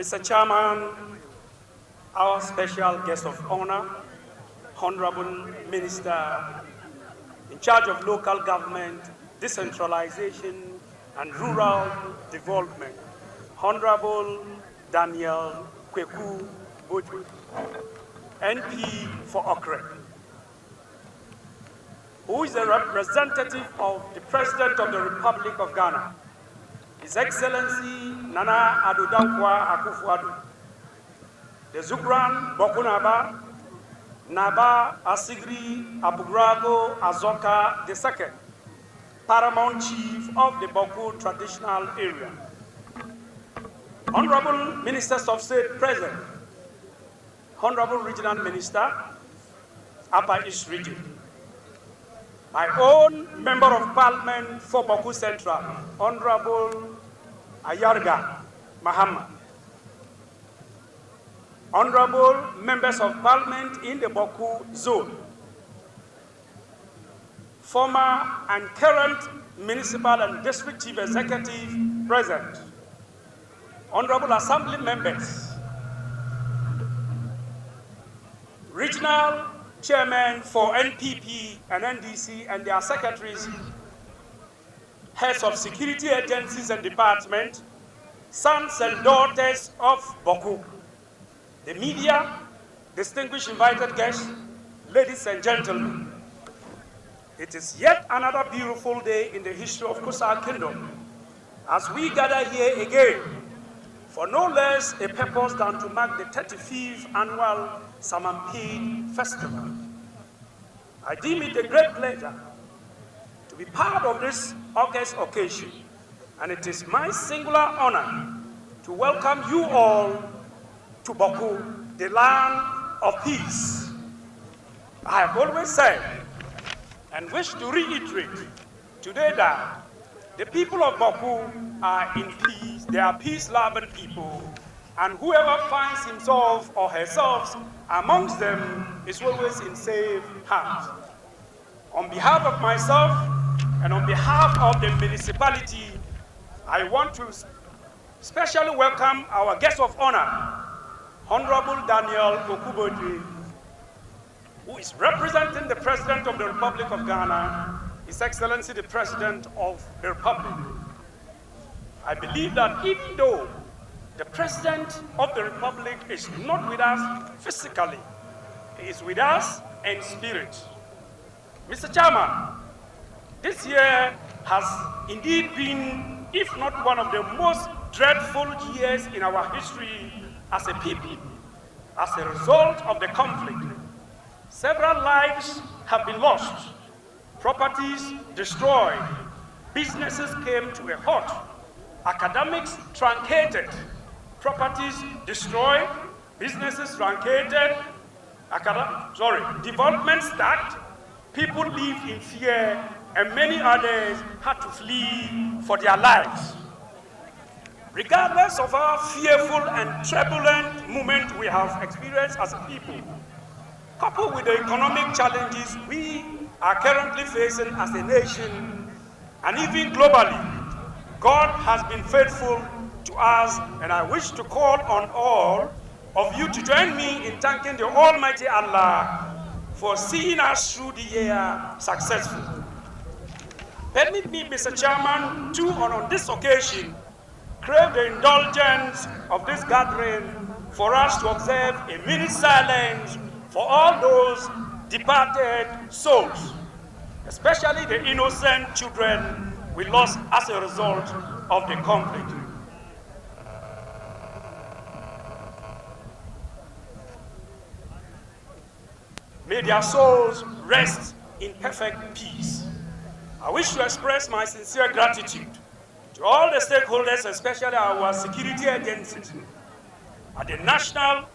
Mr. Chairman, our special guest of honor, Honorable Minister in charge of local government, decentralization, and rural development, Honorable Daniel Kweku Boju, NP for Agric, who is a representative of the President of the Republic of Ghana, His Excellency Nana Addo Dankwa Akufo-Addo, the Zugran Bokunaba, Naba Asigri Abugrago Azoka II, Paramount Chief of the Bawku traditional area, Honorable Ministers of State present, Honorable Regional Minister, Upper East Region, my own Member of Parliament for Bawku Central, Honorable Ayarga Muhammad, Honorable Members of Parliament in the Bawku Zone, former and current Municipal and District Chief Executive present, Honorable Assembly Members, Regional Chairman for NPP and NDC and their secretaries, heads of security agencies and departments, sons and daughters of Bawku, the media, distinguished invited guests, ladies and gentlemen. It is yet another beautiful day in the history of Kusa Kingdom as we gather here again for no less a purpose than to mark the 35th annual Samanpiid festival. I deem it a great pleasure to be part of this august occasion, and it is my singular honor to welcome you all to Bawku, the land of peace. I have always said and wish to reiterate today that the people of Bawku are in peace. They are peace-loving people, and whoever finds himself or herself amongst them is always in safe hands. On behalf of myself and on behalf of the municipality, I want to specially welcome our guest of honor, Honorable Daniel Kweku Boju, who is representing the President of the Republic of Ghana, His Excellency the President of the Republic. I believe that even though the President of the Republic is not with us physically, he is with us in spirit. Mr. Chairman, this year has indeed been, if not one of the most dreadful years in our history as a people, as a result of the conflict. Several lives have been lost, properties destroyed, businesses came to a halt, academics truncated, properties destroyed, businesses truncated, development stacked, people lived in fear, and many others had to flee for their lives. Regardless of our fearful and turbulent moment we have experienced as a people, coupled with the economic challenges we are currently facing as a nation, and even globally, God has been faithful to us, and I wish to call on all of you to join me in thanking the Almighty Allah for seeing us through the year successfully. Permit me, Mr. Chairman, to, on this occasion, crave the indulgence of this gathering for us to observe a minute silence for all those departed souls, especially the innocent children we lost as a result of the conflict. May their souls rest in perfect peace. I wish to express my sincere gratitude to all the stakeholders, especially our security agencies, at the national,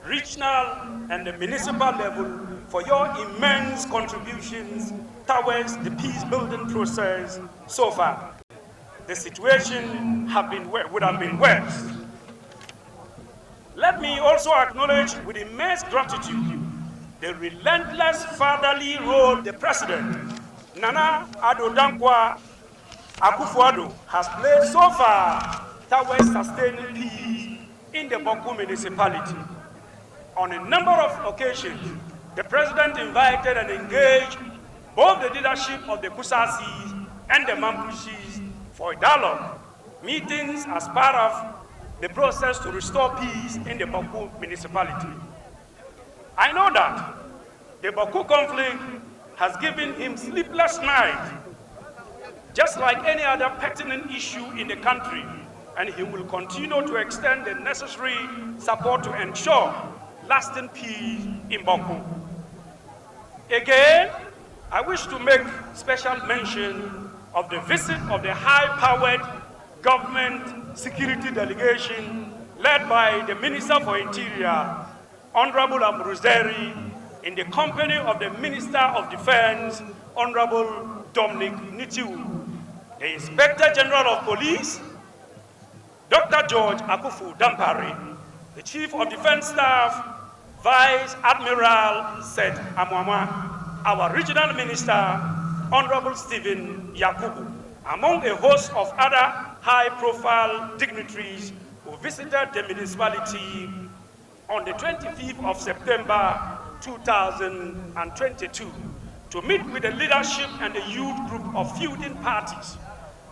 regional, and the municipal level for your immense contributions towards the peace-building process so far. The situation would have been worse. Let me also acknowledge with immense gratitude the relentless fatherly role the President, Nana Addo Dankwa Akufo-Addo, has played so far towards sustaining peace in the Bawku municipality. On a number of occasions, the president invited and engaged both the leadership of the Kusasis and the Mampushis for a dialogue, meetings as part of the process to restore peace in the Bawku municipality. I know that the Bawku conflict has given him sleepless nights, just like any other pertinent issue in the country, and he will continue to extend the necessary support to ensure lasting peace in Bawku. Again, I wish to make special mention of the visit of the high-powered government security delegation led by the Minister for Interior, Honorable Ambrosderi, in the company of the Minister of Defense, Honorable Dominic Nitiu, the Inspector General of Police, Dr. George Akufu Dampari, the Chief of Defense Staff, Vice Admiral Seth Amwama, our Regional Minister, Honorable Stephen Yakubu, among a host of other high-profile dignitaries who visited the municipality on the 25th of September 2022 to meet with the leadership and the youth group of feuding parties.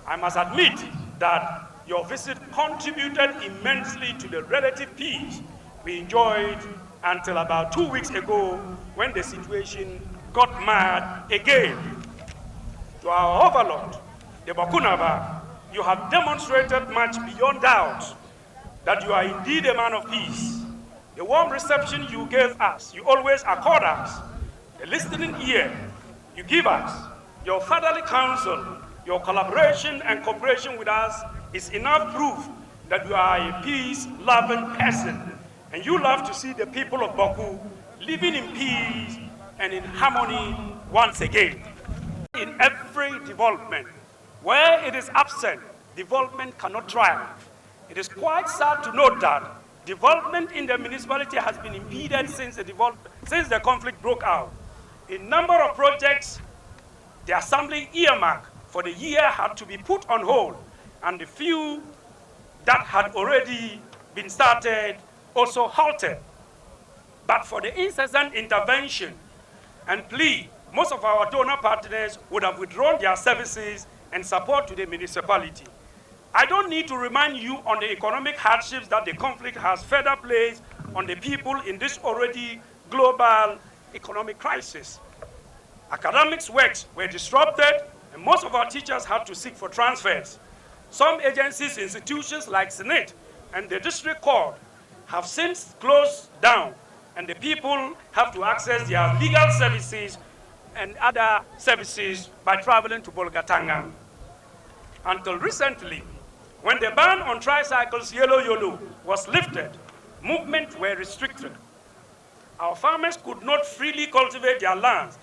I must admit that your visit contributed immensely to the relative peace we enjoyed until about 2 weeks ago when the situation got mad again. To our overlord, the Bakunaba, you have demonstrated much beyond doubt that you are indeed a man of peace. The warm reception you gave us, you always accord us, the listening ear you give us, your fatherly counsel, your collaboration and cooperation with us is enough proof that you are a peace-loving person, and you love to see the people of Bawku living in peace and in harmony once again. In every development, where it is absent, development cannot thrive. It is quite sad to note that development in the municipality has been impeded since the conflict broke out. A number of projects, the assembly earmark for the year had to be put on hold, and the few that had already been started also halted. But for the incessant intervention and plea, most of our donor partners would have withdrawn their services and support to the municipality. I don't need to remind you on the economic hardships that the conflict has further placed on the people in this already global economic crisis. Academics works were disrupted, and most of our teachers had to seek for transfers. Some agencies, institutions like Senate and the District Court have since closed down, and the people have to access their legal services and other services by traveling to Bolgatanga. Until recently, when the ban on tricycles yellow was lifted, movements were restricted. Our farmers could not freely cultivate their lands,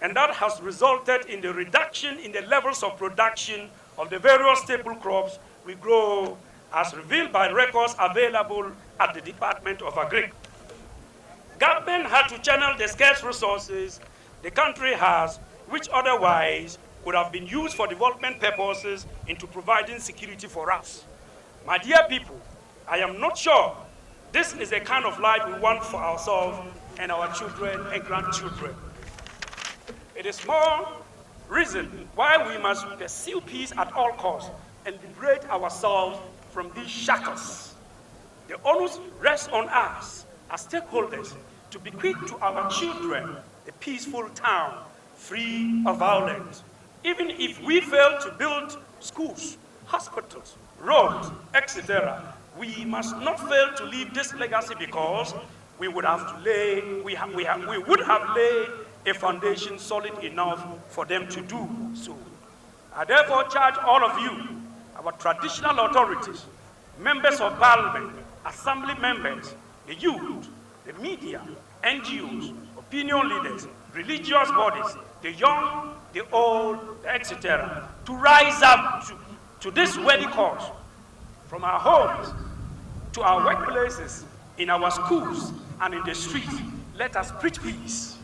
and that has resulted in the reduction in the levels of production of the various staple crops we grow, as revealed by records available at the Department of Agric. Government had to channel the scarce resources the country has, which otherwise could have been used for development purposes, into providing security for us. My dear people, I am not sure this is the kind of life we want for ourselves and our children and grandchildren. It is more reason why we must pursue peace at all costs and liberate ourselves from these shackles. The onus rests on us as stakeholders to bequeath to our children a peaceful town, free of violence. Even if we fail to build schools, hospitals, roads, etc., we must not fail to leave this legacy, because we would have laid a foundation solid enough for them to do so. I therefore charge all of you, our traditional authorities, members of parliament, assembly members, the youth, the media, NGOs, opinion leaders, religious bodies, the young, the old, etc., to rise up to this worthy cause. From our homes to our workplaces, in our schools and in the streets, let us preach peace.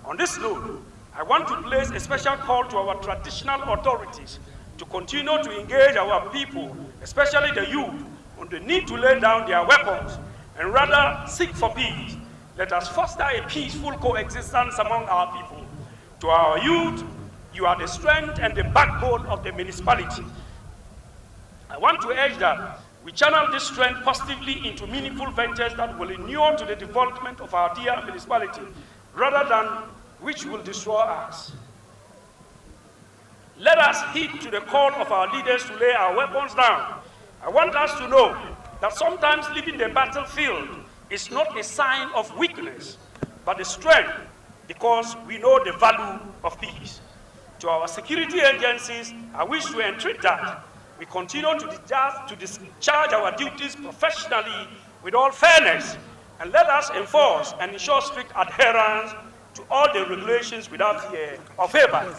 On this note, I want to place a special call to our traditional authorities to continue to engage our people, especially the youth, on the need to lay down their weapons and rather seek for peace. Let us foster a peaceful coexistence among our people. To our youth, you are the strength and the backbone of the municipality. I want to urge that we channel this strength positively into meaningful ventures that will inure to the development of our dear municipality, rather than which will destroy us. Let us heed to the call of our leaders to lay our weapons down. I want us to know that sometimes leaving the battlefield is not a sign of weakness, but a strength, because we know the value of peace. To our security agencies, I wish to entreat that we continue to discharge our duties professionally with all fairness, and let us enforce and ensure strict adherence to all the regulations without fear or favor.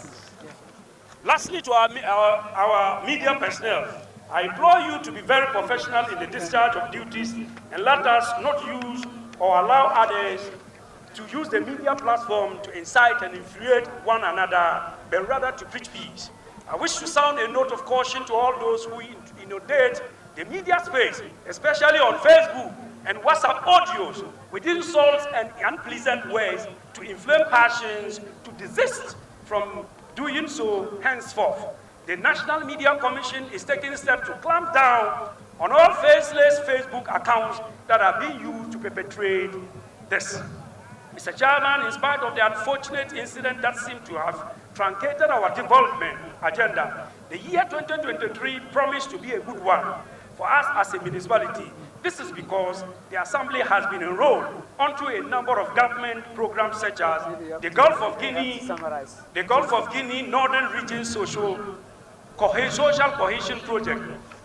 Lastly, to our media personnel, I implore you to be very professional in the discharge of duties, and let us not use or allow others to use the media platform to incite and infuriate one another, but rather to preach peace. I wish to sound a note of caution to all those who inundate the media space, especially on Facebook and WhatsApp audios, with insults and unpleasant ways to inflame passions, to desist from doing so henceforth. The National Media Commission is taking steps to clamp down on all faceless Facebook accounts that are being used to perpetrate this. Mr. Chairman, in spite of the unfortunate incident that seemed to have truncated our development agenda, the year 2023 promised to be a good one for us as a municipality. This is because the Assembly has been enrolled onto a number of government programs such as the Gulf of Guinea Northern Region Social Cohesion Project.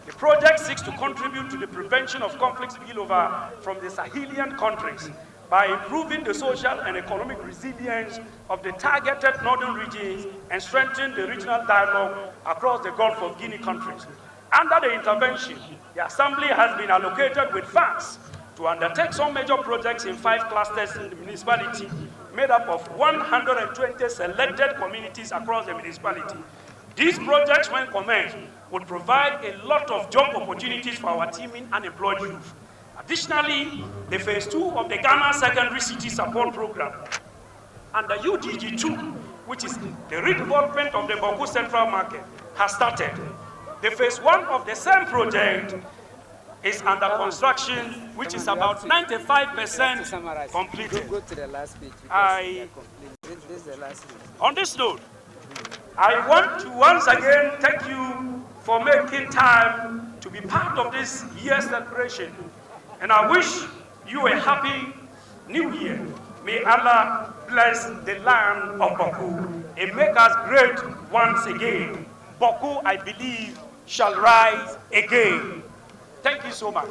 The project seeks to contribute to the prevention of conflict spillover from the Sahelian countries by improving the social and economic resilience of the targeted northern regions and strengthening the regional dialogue across the Gulf of Guinea countries. Under the intervention, the Assembly has been allocated with funds to undertake some major projects in 5 clusters in the municipality, made up of 120 selected communities across the municipality. These projects, when commenced, would provide a lot of job opportunities for our teeming unemployed youth. Additionally, the phase 2 of the Ghana Secondary City Support Program under UDG2, which is the redevelopment of the Bawku Central Market, has started. The phase 1 of the same project is under construction, which is about 95% completed. Go to the last page. This is the last page. On this note, I want to once again thank you for making time to be part of this year's celebration. And I wish you a happy new year. May Allah bless the land of Bawku and make us great once again. Bawku, I believe, shall rise again. Thank you so much.